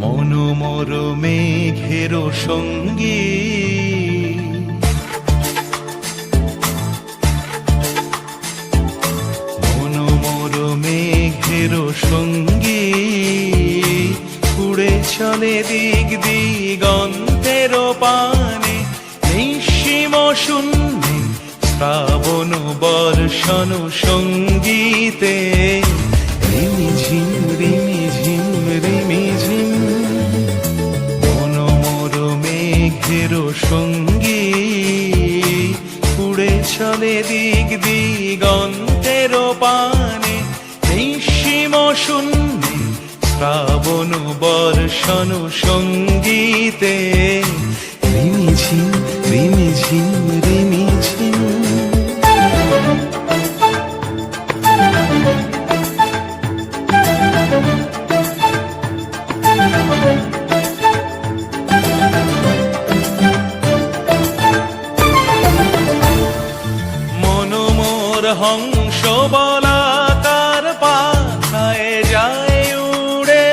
মনোমর মেঘের সঙ্গী মনোমর মেঘের সঙ্গী উড়ে চলে দিক দিগন্তের পানে নিঃসীম শূন্যে শ্রাবণ বর্ষণ সঙ্গীতে রিমিঝিম রিমিঝিম রিমিঝিম মনোমর মেঘের সঙ্গী উড়ে চলে দিক দিগন্তের পানে নিঃসীম শূন্যে শ্রাবণ বর্ষণ সঙ্গীতে রিমিঝিম রিমিঝিম রিমিঝিম মনোমর হংস বলাকার পাখায় যায় উড়ে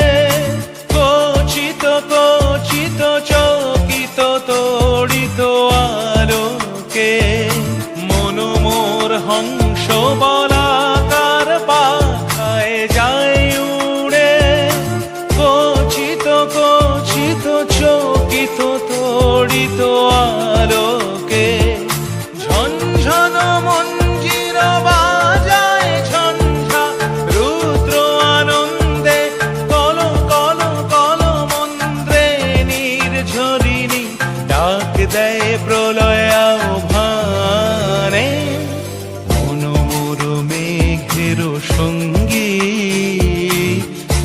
কচিত কচিত চকিত তড়িত আলোকে মনোমর হংস বলাকার পাখায় যায় উড়ে কচিত কচিত চকিত তড়িত আলোকে ঝনঝন মঞ্জির বাজায় ঝঞ্ঝা রুদ্র আনন্দে কল কল কল মন্ত্রে নির্ঝরিণী ডাক দেয় প্রলয় আহ্বানে মনোমর মেঘের সঙ্গী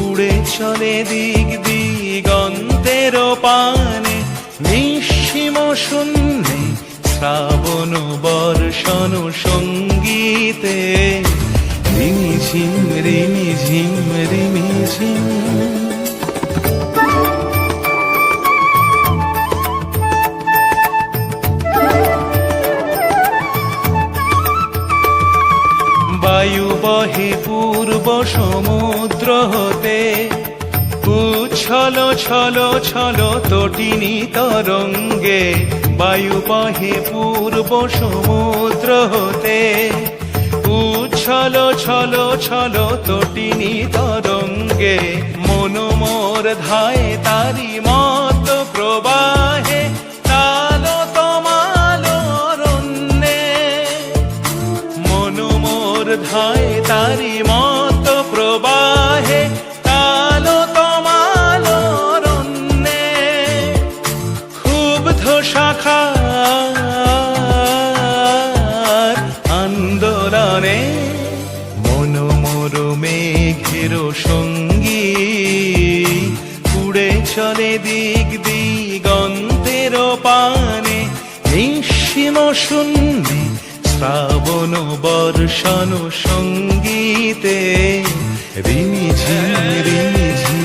উড়ে চলে দিক দিগন্তের পানে নিঃসীম শূন্যে শ্রাবণ বর্ষণ সঙ্গীতে রিমিঝিম রিমিঝিম রিমিঝিম বায়ু বহে পূর্ব সমুদ্র হতে উচ্ছল ছল ছল তটিনী তরঙ্গে বায়ু বহে পূর্ব সমুদ্র হতে উচ্ছল ছল ছল তটিনী তরঙ্গে মনোমর ধায় তারি মত প্রবাহে তালো তমালো অরণ্যে মনোমর ধায় তারি মত প্রবাহে তালো তমালো অরণ্যে ক্ষুব্ধ শাখার আন্দোলনে মনোমর মেঘের সঙ্গী উড়ে চলে দিক দিগন্তের পানে নিঃসীম শূন্যে শ্রাবণ বর্ষণ সঙ্গীতে রিমিঝিম রিমিঝিম